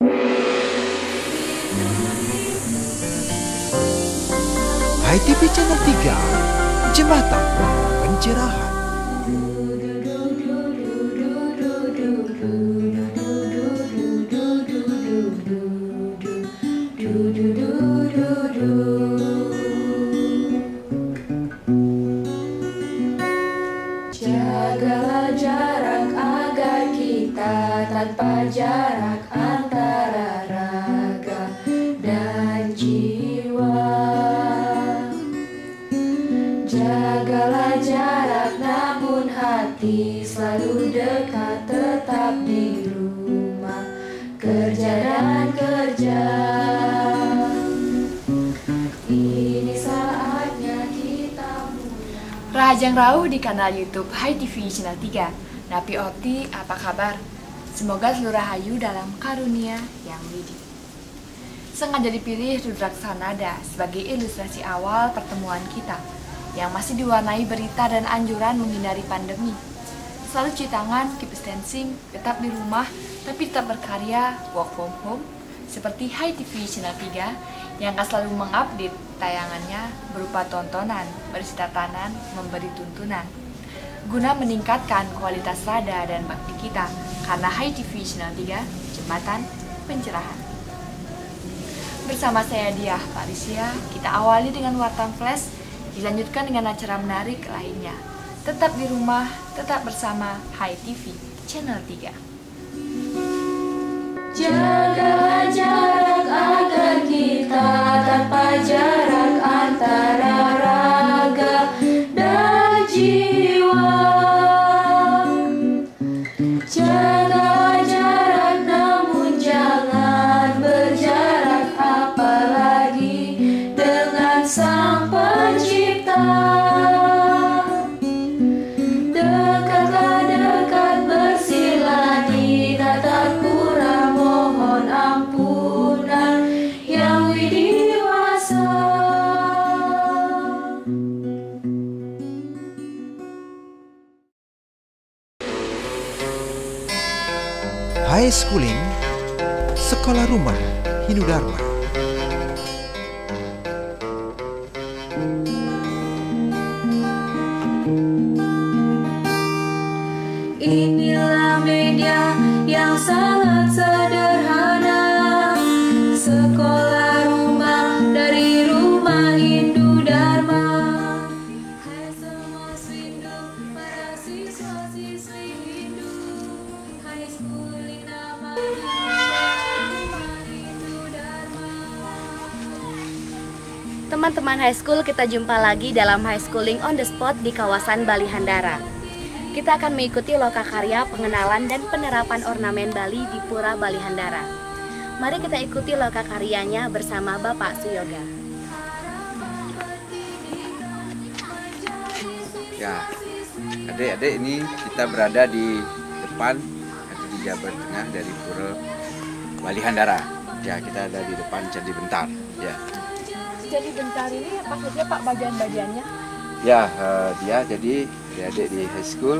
Hai TV Channel 3, Jembatan Pencerahan. Jagalah jarak agar kita tanpa jarak antara raga dan jiwa. Jagalah jarak namun hati selalu dekat, tetap di rumah kerja dan kerja. Ini saatnya kita mulai. Rahajang Rauh di kanal YouTube Hai TV Channel 3. Napi Oti, apa kabar? Semoga seluruh rahayu dalam karunia yang widi. Sengaja dipilih Rudraksanada sebagai ilustrasi awal pertemuan kita yang masih diwarnai berita dan anjuran menghindari pandemi. Selalu cuci tangan, keep distancing, tetap di rumah, tapi tetap berkarya, work from home, seperti Hai TV Channel 3 yang akan selalu mengupdate tayangannya berupa tontonan, berisi tatanan, memberi tuntunan, guna meningkatkan kualitas rada dan bakti kita, karena Hai TV Channel 3, Jembatan Pencerahan. Bersama saya Diah Parisia, kita awali dengan Warta Flash, dilanjutkan dengan acara menarik lainnya. Tetap di rumah, tetap bersama Hai TV Channel 3. Jagalah jarak agar kita tanpa jarak antara raga dan jiwa. Jagalah jarak namun jangan berjarak, apalagi dengan Sang Pencipta. Dekatlah dekat, bersila di tatap kurang, mohon ampunan yang widiwasa. High Schooling, Sekolah Rumah Hindu-Dharma. Inilah media yang sangat sederhana, sekolah rumah dari rumah Hindu-Dharma. Hai semua Hindu, para siswa-siswi Hindu, High Schooling namanya rumah Hindu-Dharma. Teman-teman high school, kita jumpa lagi dalam High Schooling on the Spot di kawasan Balihandara. Kita akan mengikuti lokakarya pengenalan dan penerapan ornamen Bali di Pura Balihandara. Mari kita ikuti lokakaryanya bersama Bapak Suyoga. Ya, adik-adik, ini kita berada di depan atau di Jabar Tengah dari Pura Balihandara. Ya, kita ada di depan Candi Bentar. Ya, Jadi bentar ini apa saja Pak bagian-bagiannya? ya dia jadi adik-adik di high school.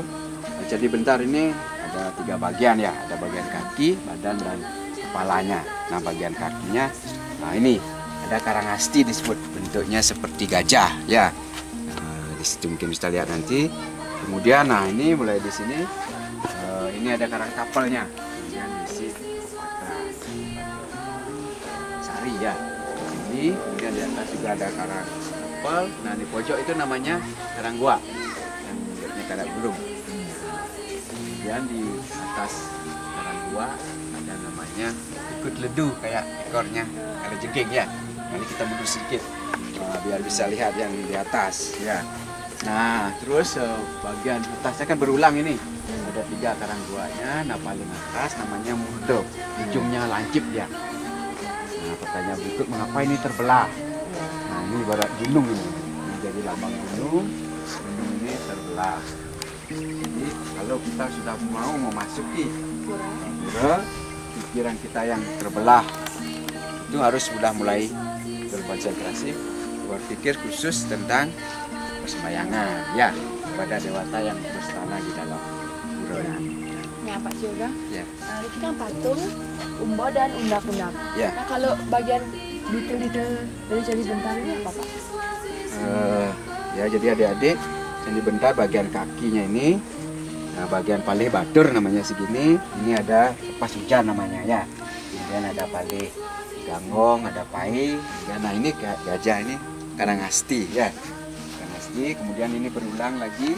Candi Bentar ini ada 3 bagian ya, ada bagian kaki, badan dan kepalanya. Nah, bagian kakinya, nah ini ada karangasti disebut, bentuknya seperti gajah ya. Di situ mungkin bisa lihat nanti. Kemudian, nah ini mulai di sini, ini ada karang tapelnya. Kemudian diisi sari ya. Ini kemudian di atas juga ada karang tapel. Nah di pojok itu namanya karang gua, yang bentuknya karang burung. Kemudian di atas karang gua ada namanya ikut ledu, kayak ekornya ada jengking ya. Nanti kita mundur sedikit biar bisa lihat yang di atas ya. Nah terus bagian atasnya kan berulang ini, ada 3 karang guanya. Nah paling atas namanya murdok, ujungnya lancip ya. Nah pertanyaan berikut, mengapa ini terbelah? Nah ini ibarat gunung ini jadi lambang gunung ini terbelah. Jadi kalau kita sudah mau memasuki pura, pikiran kita yang terbelah itu harus sudah mulai berkonsentrasi, berpikir khusus tentang persembayangan ya kepada dewata yang berstana di dalam pura. Nah, Pak Yoga, Ya. itu kan patung, umbo dan undak-undak. Ya. Nah, kalau bagian detail-detail dari Candi Bentar ini apa, Pak? Ya, jadi adik-adik Candi Bentar bagian kakinya ini, nah, bagian palih batur namanya segini. Ini ada pas hujan namanya ya. Kemudian ada palih ganggong, ada pai. Ya, nah ini gajah ini Karangasti ya. Karangasti. Kemudian ini berulang lagi.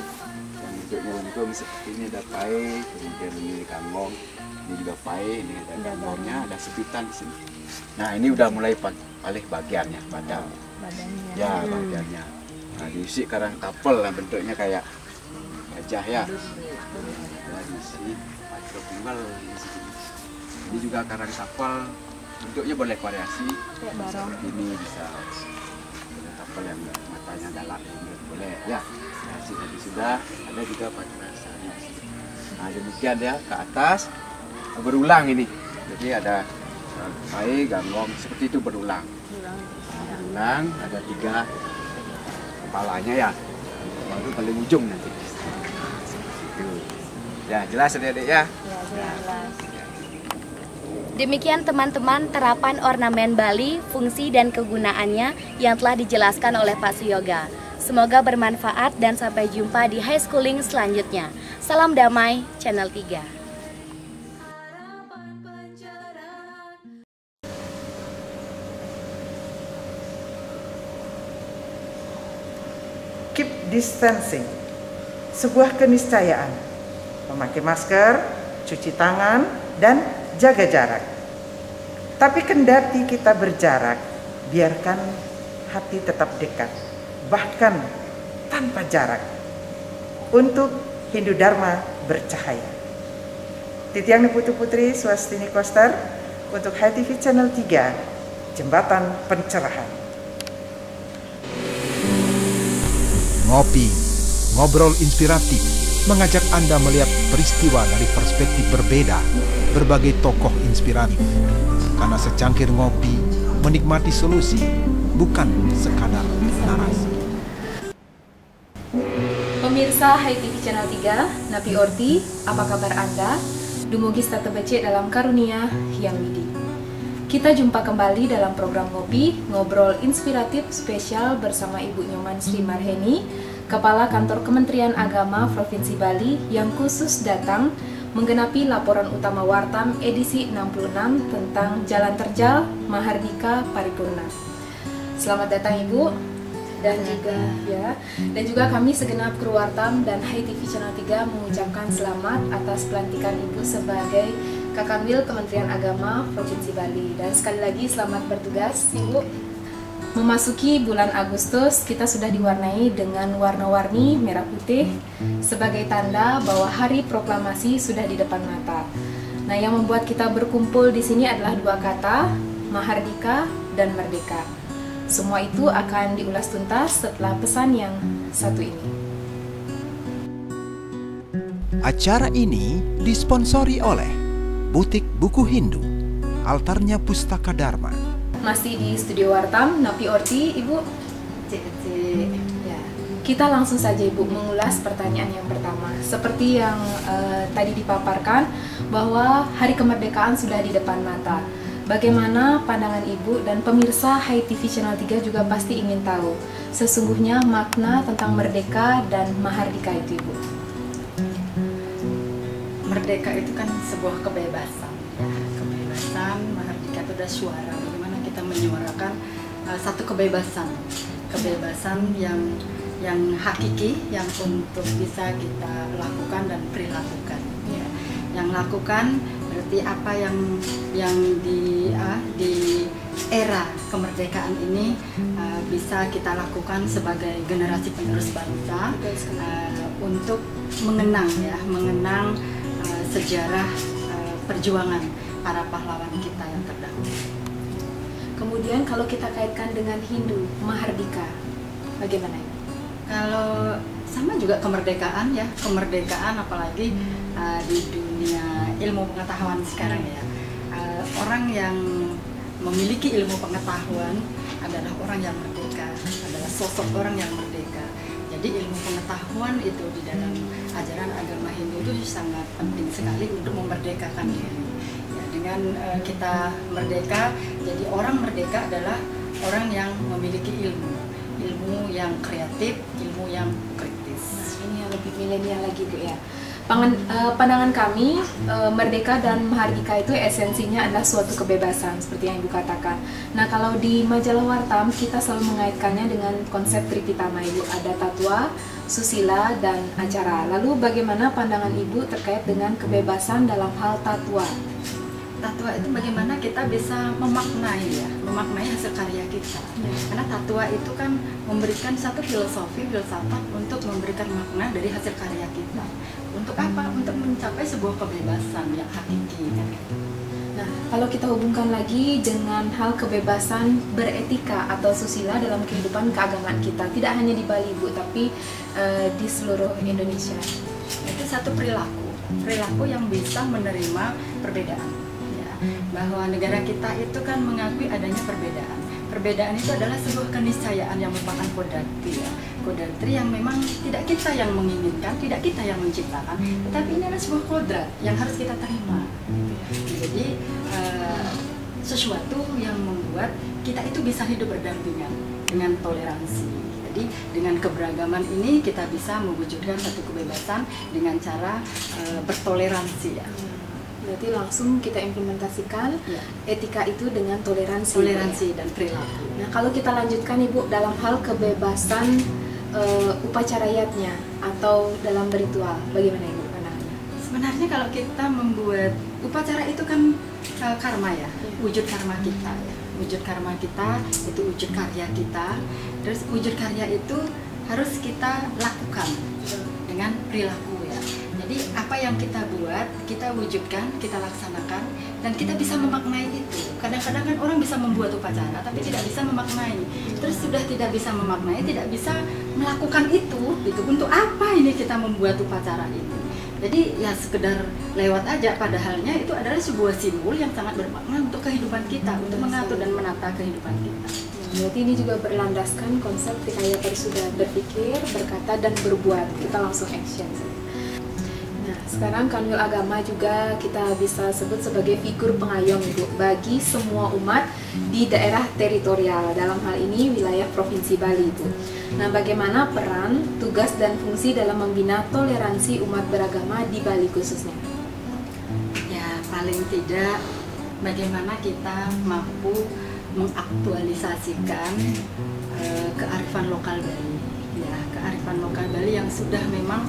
Yang bentuknya lentung seperti ini ada pai. Kemudian ini ganggong. Ini juga pai. Ini ada ganggongnya, ada sepitan di sini. Nah ini udah mulai palih bagiannya, badan. Badannya. Ya, bagiannya. Nah, diisi karang tapel lah, bentuknya kayak gajah ya. Ya, diisi pacu tunggal di sini. Ini juga karang tapel, bentuknya boleh variasi. Kayak barong. Ini bisa karang tapel yang matanya galak ini boleh ya. Nah, sini sudah ada juga pacu rasa di sini. Nah, demikian ya ke atas berulang ini. Jadi ada pai, ganggong seperti itu berulang. Berulang ada 3 kepalanya ya, baru paling ujung nanti. Itu. Ya jelas adik-adik ya. Demikian teman-teman terapan ornamen Bali, fungsi dan kegunaannya yang telah dijelaskan oleh Pak Suyoga. Semoga bermanfaat dan sampai jumpa di high schooling selanjutnya. Salam damai, Channel 3. Keep distancing, sebuah keniscayaan. Memakai masker, cuci tangan, dan jaga jarak. Tapi kendati kita berjarak, biarkan hati tetap dekat, bahkan tanpa jarak. Untuk Hindu Dharma bercahaya. Titiang Putu Putri Swastini Koster untuk HTV Channel 3, Jembatan Pencerahan. Ngopi, ngobrol inspiratif, mengajak Anda melihat peristiwa dari perspektif berbeda, berbagai tokoh inspiratif. Karena secangkir ngopi, menikmati solusi, bukan sekadar narasi. Pemirsa HTV Channel 3, Napi Orti, apa kabar Anda? Dumugi stata becek dalam karunia yang widi. Kita jumpa kembali dalam program Ngopi, Ngobrol Inspiratif spesial bersama Ibu Nyoman Sri Marheni, Kepala Kantor Kementerian Agama Provinsi Bali yang khusus datang menggenapi laporan utama Wartam edisi 66 tentang Jalan Terjal Mahardika Paripurna. Selamat datang Ibu dan juga kami segenap kru Wartam dan HTV Channel 3 mengucapkan selamat atas pelantikan Ibu sebagai Kakanwil Kementerian Agama Provinsi Bali. Dan sekali lagi selamat bertugas Ibu. Memasuki bulan Agustus, kita sudah diwarnai dengan warna-warni merah putih sebagai tanda bahwa hari proklamasi sudah di depan mata. Nah, yang membuat kita berkumpul di sini adalah 2 kata, Mahardika dan Merdeka. Semua itu akan diulas tuntas setelah pesan yang satu ini. Acara ini disponsori oleh Butik Buku Hindu, Altarnya Pustaka Dharma. Masih di Studio Wartam, Napi Orti, Ibu. Ya. Kita langsung saja Ibu mengulas pertanyaan yang pertama. Seperti yang tadi dipaparkan bahwa Hari Kemerdekaan sudah di depan mata. Bagaimana pandangan Ibu dan pemirsa HTV Channel 3 juga pasti ingin tahu sesungguhnya makna tentang merdeka dan mahardika itu Ibu. Merdeka itu kan sebuah kebebasan, ya. Kebebasan, mahardika itu adalah suara. Bagaimana kita menyuarakan satu kebebasan yang hakiki, yang untuk bisa kita lakukan dan perilakukan. Ya. Yang lakukan berarti apa yang di era kemerdekaan ini bisa kita lakukan sebagai generasi penerus bangsa untuk mengenang sejarah perjuangan para pahlawan kita yang terdahulu. Kemudian kalau kita kaitkan dengan Hindu, mahardika, bagaimana ini? Kalau sama juga kemerdekaan ya, kemerdekaan apalagi di dunia ilmu pengetahuan sekarang ya. Orang yang memiliki ilmu pengetahuan adalah orang yang merdeka, adalah sosok orang yang merdeka. Jadi ilmu pengetahuan itu di dalam ajaran agama Hindu itu sangat penting sekali untuk memerdekakan diri. Ya, dengan kita merdeka, jadi orang merdeka adalah orang yang memiliki ilmu yang kreatif, ilmu yang kritis. Ini yang lebih milenial lagi Bu ya. Pandangan kami, merdeka dan mahardika itu esensinya adalah suatu kebebasan seperti yang Ibu katakan. Nah, kalau di majalah Wartam kita selalu mengaitkannya dengan konsep Tripitama Ibu, ada tatwa, susila, dan acara. Lalu bagaimana pandangan Ibu terkait dengan kebebasan dalam hal tatwa? Tatwa itu bagaimana kita bisa memaknai hasil karya kita. Karena tatwa itu kan memberikan satu filsafat untuk memberikan makna dari hasil karya kita. Untuk apa? Untuk mencapai sebuah kebebasan yang hakiki. Nah, kalau kita hubungkan lagi dengan hal kebebasan beretika atau susila dalam kehidupan keagamaan kita, tidak hanya di Bali Bu, tapi di seluruh Indonesia. Itu satu perilaku yang bisa menerima perbedaan. Bahwa negara kita itu kan mengakui adanya perbedaan. Perbedaan itu adalah sebuah keniscayaan yang merupakan kodarti ya. Kodarti yang memang tidak kita yang menginginkan, tidak kita yang menciptakan, tetapi ini adalah sebuah kodrat yang harus kita terima. Jadi sesuatu yang membuat kita itu bisa hidup berdampingan dengan toleransi. Jadi dengan keberagaman ini kita bisa mewujudkan satu kebebasan dengan cara bertoleransi ya. Berarti langsung kita implementasikan etika itu dengan toleransi dan perilaku. Nah, kalau kita lanjutkan Ibu dalam hal kebebasan upacarayatnya atau dalam berritual, bagaimana Ibu pandangannya? Sebenarnya kalau kita membuat upacara itu kan karma ya, wujud karma kita ya. Wujud karma kita itu wujud karya kita. Terus wujud karya itu harus kita lakukan dengan perilaku ya. Jadi apa yang kita buat, kita wujudkan, kita laksanakan, dan kita bisa memaknai itu. Kadang-kadang kan orang bisa membuat upacara, tapi tidak bisa memaknai. Terus sudah tidak bisa memaknai, tidak bisa melakukan itu. Untuk apa ini kita membuat upacara ini? Jadi ya sekedar lewat aja, padahalnya itu adalah sebuah simbol yang sangat bermakna untuk kehidupan kita, untuk mengatur dan menata kehidupan kita. Berarti ini juga berlandaskan konsep ketika kita sudah berpikir, berkata, dan berbuat. Kita langsung action. Nah, sekarang Kanwil Agama juga kita bisa sebut sebagai figur pengayom Ibu bagi semua umat di daerah teritorial, dalam hal ini wilayah Provinsi Bali Ibu. Nah, bagaimana peran, tugas, dan fungsi dalam membina toleransi umat beragama di Bali khususnya? Ya, paling tidak bagaimana kita mampu mengaktualisasikan kearifan lokal Bali. Ya, kearifan lokal Bali yang sudah memang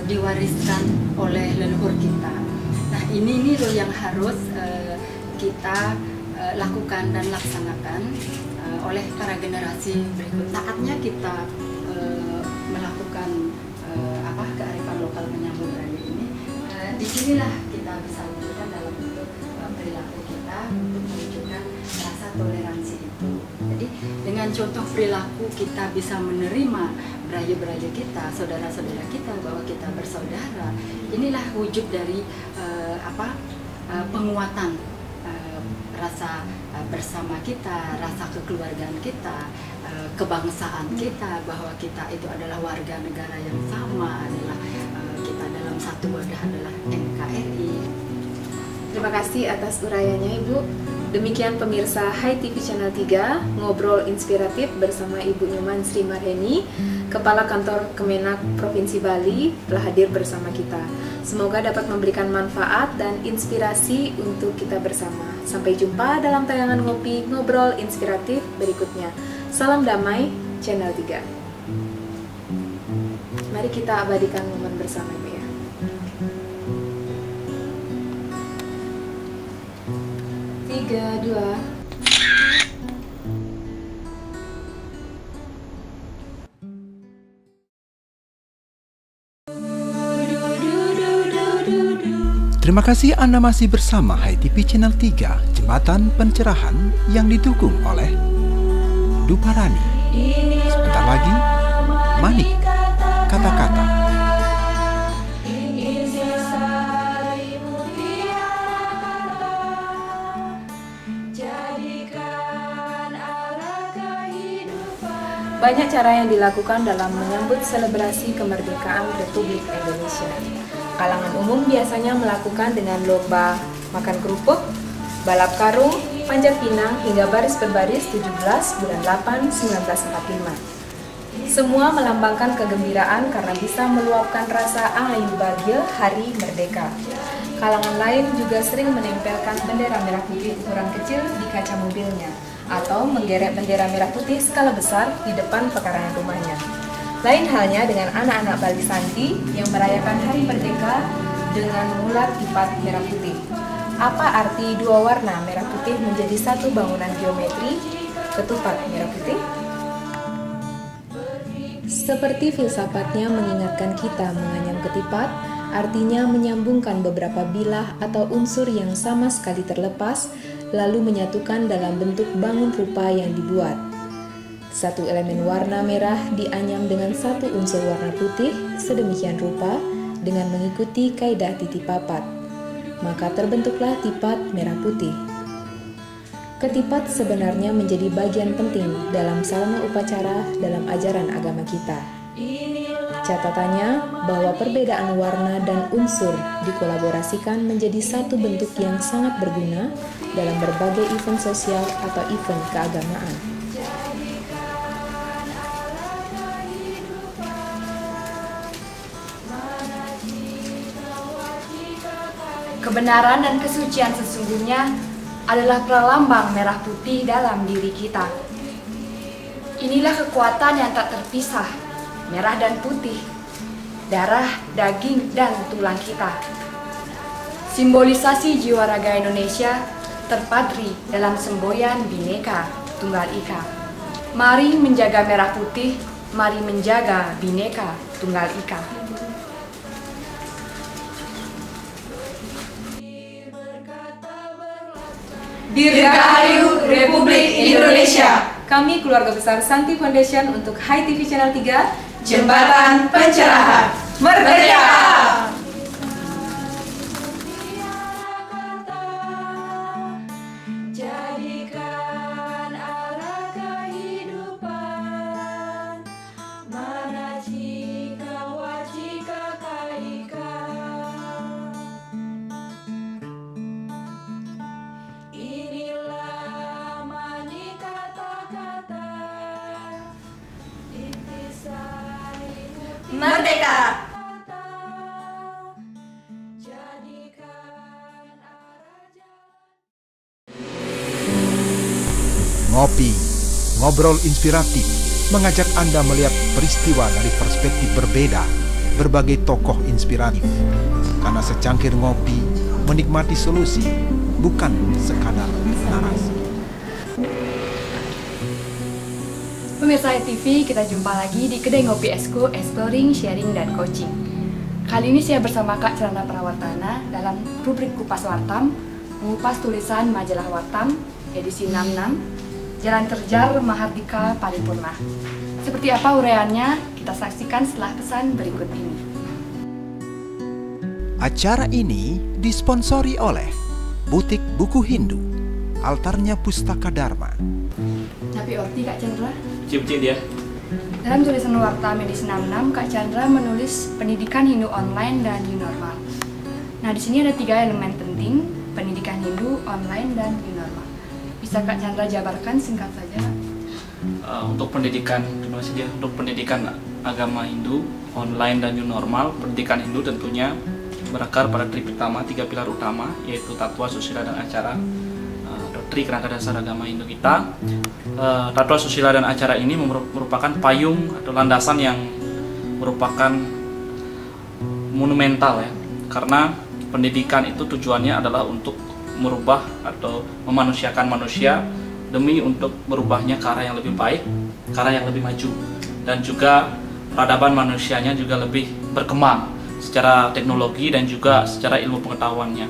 diwariskan oleh leluhur kita. Nah, ini loh yang harus kita lakukan dan laksanakan oleh para generasi berikut. Saatnya kita melakukan kearifan lokal menyambung Bali ini. Disinilah kita bisa wujudkan dalam bentuk perilaku kita untuk mewujudkan rasa toleransi itu. Jadi dengan contoh perilaku kita bisa menerima berayu-berayu kita, saudara-saudara kita, bahwa kita bersaudara. Inilah wujud dari penguatan rasa bersama kita, rasa kekeluargaan kita, kebangsaan kita, bahwa kita itu adalah warga negara yang sama, adalah kita dalam satu wadah adalah NKRI. Terima kasih atas urayanya Ibu. Demikian pemirsa Hai TV Channel 3, ngobrol inspiratif bersama Ibu Nyoman Sri Marheni, Kepala Kantor Kemenak Provinsi Bali, telah hadir bersama kita. Semoga dapat memberikan manfaat dan inspirasi untuk kita bersama. Sampai jumpa dalam tayangan ngopi ngobrol inspiratif berikutnya. Salam damai Channel 3. Mari kita abadikan momen bersama Ibu ya. Tiga, dua. Terima kasih Anda masih bersama Hai TV Channel 3, Jembatan Pencerahan yang didukung oleh Duparani. Sebentar lagi, Manik, kata-kata. Banyak cara yang dilakukan dalam menyambut selebrasi kemerdekaan Republik Indonesia. Kalangan umum biasanya melakukan dengan lomba makan kerupuk, balap karung, panjat pinang hingga baris berbaris 17 bulan 8 1945. Semua melambangkan kegembiraan karena bisa meluapkan rasa ayu bahagia hari merdeka. Kalangan lain juga sering menempelkan bendera merah putih ukuran kecil di kaca mobilnya atau menggeret bendera merah putih skala besar di depan pekarangan rumahnya. Lain halnya dengan anak-anak Bali Santi yang merayakan hari merdeka dengan mengulat tipat merah putih. Apa arti dua warna merah putih menjadi satu bangunan geometri, ketupat merah putih? Seperti filsafatnya mengingatkan kita menganyam ketipat, artinya menyambungkan beberapa bilah atau unsur yang sama sekali terlepas, lalu menyatukan dalam bentuk bangun rupa yang dibuat. Satu elemen warna merah dianyam dengan satu unsur warna putih, sedemikian rupa dengan mengikuti kaidah titik papat. Maka terbentuklah tipat merah putih. Ketipat sebenarnya menjadi bagian penting dalam sarana upacara dalam ajaran agama kita. Catatannya bahwa perbedaan warna dan unsur dikolaborasikan menjadi satu bentuk yang sangat berguna dalam berbagai event sosial atau event keagamaan. Kebenaran dan kesucian sesungguhnya adalah pralambang merah putih dalam diri kita. Inilah kekuatan yang tak terpisah, merah dan putih, darah, daging, dan tulang kita. Simbolisasi jiwa raga Indonesia terpatri dalam semboyan Bhinneka Tunggal Ika. Mari menjaga merah putih, mari menjaga Bhinneka Tunggal Ika. Dirgahayu Republik Indonesia. Kami keluarga besar Santi Foundation untuk Hai TV Channel 3, Jembatan Pencerahan. Merdeka! Jadikan arah kehidupan, mana jika wajika kaika. Inilah manik kata-kata, intisari Merdeka! Ngopi, ngobrol inspiratif, mengajak Anda melihat peristiwa dari perspektif berbeda, berbagai tokoh inspiratif. Karena secangkir ngopi, menikmati solusi, bukan sekadar narasi. Pemirsa TV, kita jumpa lagi di Kedai Ngopi Esko, Exploring, Sharing, dan Coaching. Kali ini saya bersama Kak Celana Prawardhana dalam rubrik Kupas Wartam, mengupas tulisan majalah Wartam, edisi 66, Jalan Terjal Mahardika Paripurna. Seperti apa uraiannya? Kita saksikan setelah pesan berikut ini. Acara ini disponsori oleh Butik Buku Hindu, Altarnya Pustaka Dharma. Napi Orti, Kak Chandra. Cip-cip dia. Dalam tulisan Wartam edisi 66, Kak Chandra menulis pendidikan Hindu online dan new normal. Nah, di sini ada 3 elemen penting, pendidikan Hindu, online, dan new normal. Bisa Kak Chandra jabarkan singkat saja? Untuk pendidikan, untuk pendidikan agama Hindu, online dan new normal, pendidikan Hindu tentunya berakar pada pertama 3 pilar utama, yaitu tatwa, susila, dan acara. Tri kerangka dasar agama Hindu kita. Tatwa, susila, dan acara ini merupakan payung atau landasan yang merupakan monumental ya, karena pendidikan itu tujuannya adalah untuk merubah atau memanusiakan manusia demi untuk berubahnya ke arah yang lebih baik, ke arah yang lebih maju, dan juga peradaban manusianya juga lebih berkembang secara teknologi dan juga secara ilmu pengetahuannya.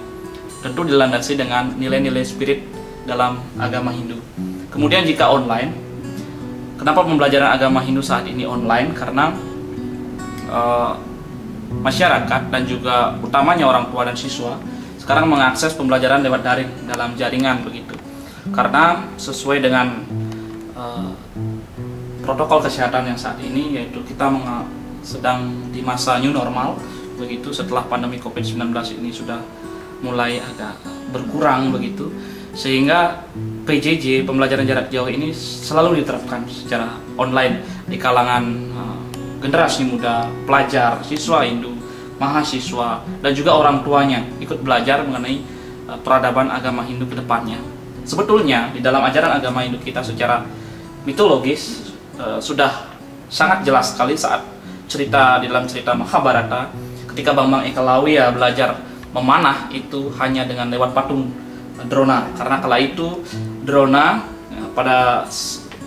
Tentu dilandasi dengan nilai-nilai spirit dalam agama Hindu. Kemudian jika online, kenapa pembelajaran agama Hindu saat ini online? Karena masyarakat dan juga utamanya orang tua dan siswa sekarang mengakses pembelajaran lewat daring dalam jaringan begitu. Karena sesuai dengan protokol kesehatan yang saat ini, yaitu kita sedang di masa new normal begitu, setelah pandemi COVID-19 ini sudah mulai agak berkurang begitu, sehingga PJJ, pembelajaran jarak jauh ini selalu diterapkan secara online di kalangan generasi muda, pelajar, siswa Hindu, mahasiswa, dan juga orang tuanya ikut belajar mengenai peradaban agama Hindu ke depannya. Sebetulnya di dalam ajaran agama Hindu kita secara mitologis sudah sangat jelas sekali saat di dalam cerita Mahabharata, ketika Bambang Ekalawiya belajar memanah itu hanya dengan lewat patung Drona, karena kala itu Drona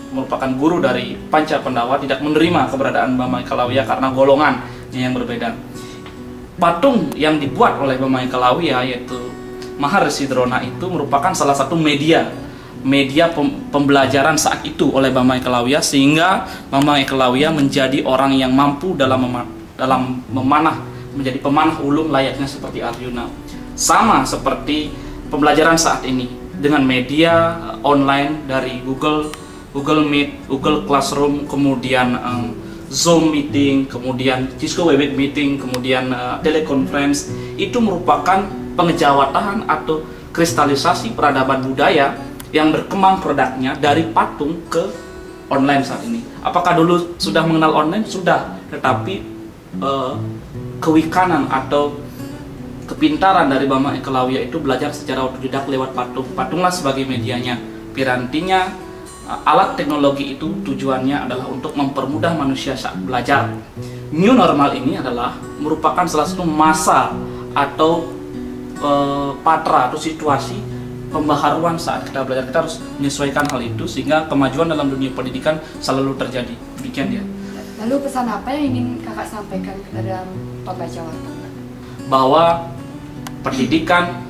merupakan guru dari Panca Pandawa, tidak menerima keberadaan Bambang Ekalawiya karena golongannya yang berbeda. Patung yang dibuat oleh Bambang Ekalawiya, yaitu Maharsi Drona, itu merupakan salah satu media pembelajaran saat itu oleh Bambang Ekalawiya, sehingga Bambang Ekalawiya menjadi orang yang mampu dalam memanah, menjadi pemanah ulung layaknya seperti Arjuna. Sama seperti pembelajaran saat ini dengan media online dari Google Meet, Google Classroom, kemudian Zoom meeting, kemudian Cisco Webex meeting, kemudian teleconference, itu merupakan pengejawatan atau kristalisasi peradaban budaya yang berkembang produknya dari patung ke online saat ini. Apakah dulu sudah mengenal online? Sudah, tetapi kewikanan atau kepintaran dari Bambang Ekalawiya itu belajar secara otodidak lewat patung. Patunglah sebagai medianya. Pirantinya, alat teknologi itu tujuannya adalah untuk mempermudah manusia saat belajar. New normal ini adalah merupakan salah satu masa atau patra atau situasi pembaharuan saat kita belajar. Kita harus menyesuaikan hal itu sehingga kemajuan dalam dunia pendidikan selalu terjadi. Demikian dia. Lalu pesan apa yang ingin kakak sampaikan kepada pembaca wartawan? Bahwa pendidikan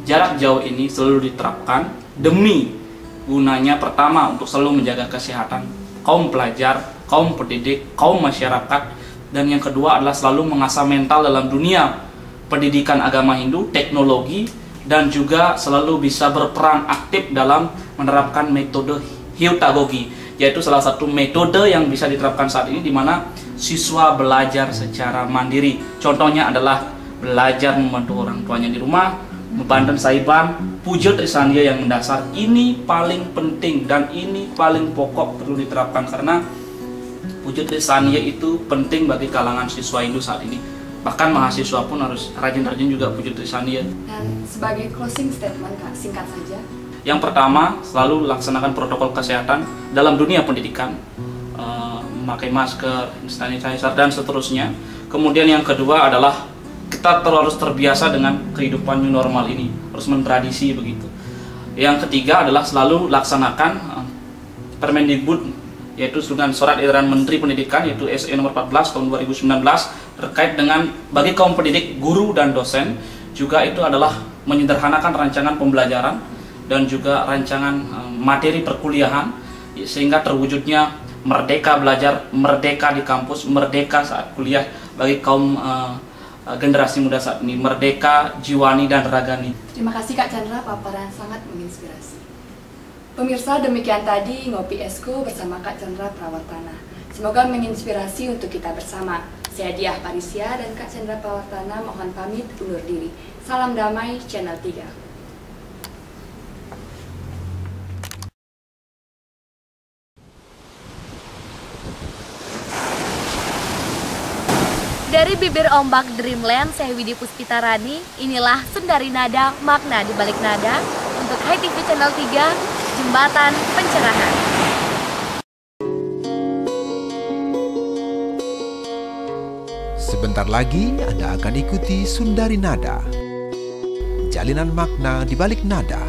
jarak jauh ini selalu diterapkan demi gunanya pertama untuk selalu menjaga kesehatan kaum pelajar, kaum pendidik, kaum masyarakat, dan yang kedua adalah selalu mengasah mental dalam dunia pendidikan agama Hindu, teknologi, dan juga selalu bisa berperan aktif dalam menerapkan metode Hyutagogi, yaitu salah satu metode yang bisa diterapkan saat ini di mana siswa belajar secara mandiri. Contohnya adalah belajar membantu orang tuanya di rumah, membantu saiban, puja trisandia yang mendasar. Ini paling penting dan ini paling pokok perlu diterapkan, karena puja trisandia itu penting bagi kalangan siswa Hindu saat ini. Bahkan mahasiswa pun harus rajin-rajin juga puja trisandia. Dan sebagai closing statement Kak, singkat saja. Yang pertama, selalu laksanakan protokol kesehatan dalam dunia pendidikan, memakai masker, sanitizer, dan seterusnya. Kemudian yang kedua adalah kita harus terbiasa dengan kehidupan new normal ini, harus mentradisi begitu. Yang ketiga adalah selalu laksanakan Permendikbud, yaitu dengan Surat Edaran Menteri Pendidikan, yaitu SE nomor 14 tahun 2019, terkait dengan bagi kaum pendidik, guru, dan dosen, juga itu adalah menyederhanakan rancangan pembelajaran dan juga rancangan materi perkuliahan, sehingga terwujudnya merdeka belajar, merdeka di kampus, merdeka saat kuliah bagi kaum generasi muda saat ini, merdeka jiwani dan ragani. Terima kasih Kak Chandra, paparan sangat menginspirasi. Pemirsa, demikian tadi Ngopi Esko bersama Kak Chandra Prawardhana. Semoga menginspirasi untuk kita bersama. Saya Diah Parisya dan Kak Chandra Prawardhana mohon pamit undur diri. Salam damai Channel 3. Dari bibir ombak Dreamland, saya Widi Puspitarani, inilah Sundari Nada, makna di balik nada, untuk HiTV Channel 3, Jembatan Pencerahan. Sebentar lagi Anda akan ikuti Sundari Nada, jalinan makna di balik nada.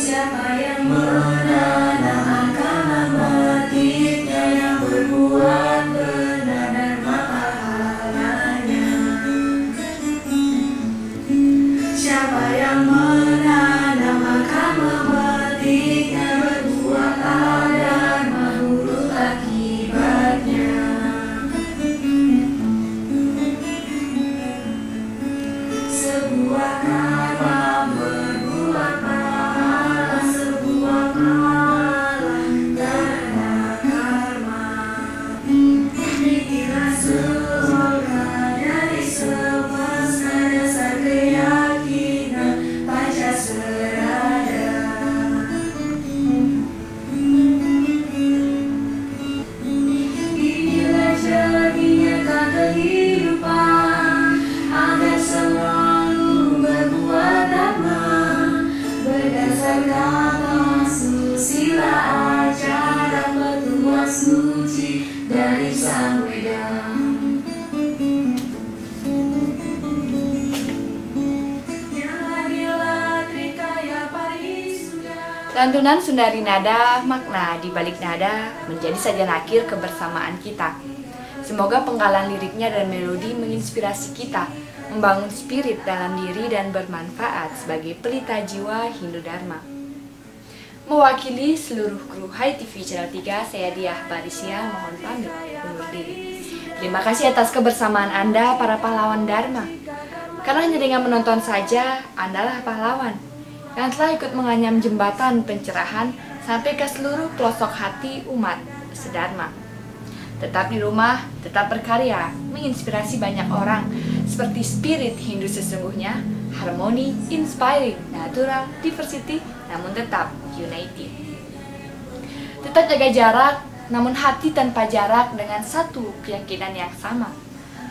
Siapa yang menanam akan memetiknya, yang berbuat Lantunan Sundari Nada, makna di balik nada, menjadi sajian akhir kebersamaan kita. Semoga penggalan liriknya dan melodi menginspirasi kita, membangun spirit dalam diri dan bermanfaat sebagai pelita jiwa Hindu Dharma. Mewakili seluruh kru Hai TV Channel 3, saya Diah Barisia mohon pamit undur diri. Terima kasih atas kebersamaan Anda para pahlawan Dharma. Karena hanya dengan menonton saja, Andalah pahlawan yang telah ikut menganyam jembatan pencerahan sampai ke seluruh pelosok hati umat sedharma. Tetap di rumah, tetap berkarya, menginspirasi banyak orang seperti spirit Hindu sesungguhnya, harmoni, inspiring, natural, diversity, namun tetap united. Tetap jaga jarak, namun hati tanpa jarak dengan satu keyakinan yang sama,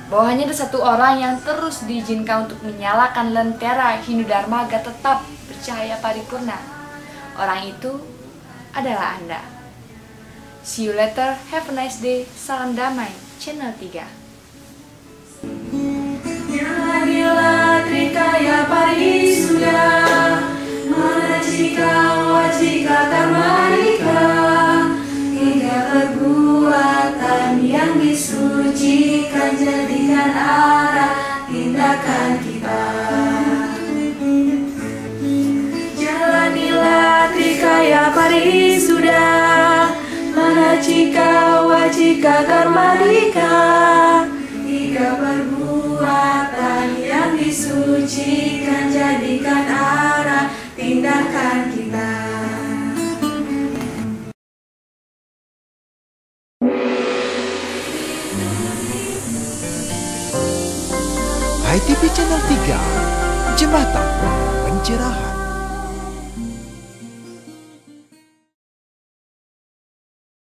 bahwa hanya ada satu orang yang terus diizinkan untuk menyalakan lentera Hindu Dharma agar tetap bercahaya paripurna. Orang itu adalah Anda. See you later, have a nice day, salam damai, Channel 3. Nyadilah Trikaya Parisuda, Manacika Wacika Karmadika, hingga perbuatan yang disucikan jadikan arah tindakan kita. Jalanilah Trikaya Parisuda, Manacika Wacika Karmadika, tiga perbuatan yang disucikan jadikan arah tindakan kita. Hai TV Channel 3, Jembatan Pencerahan.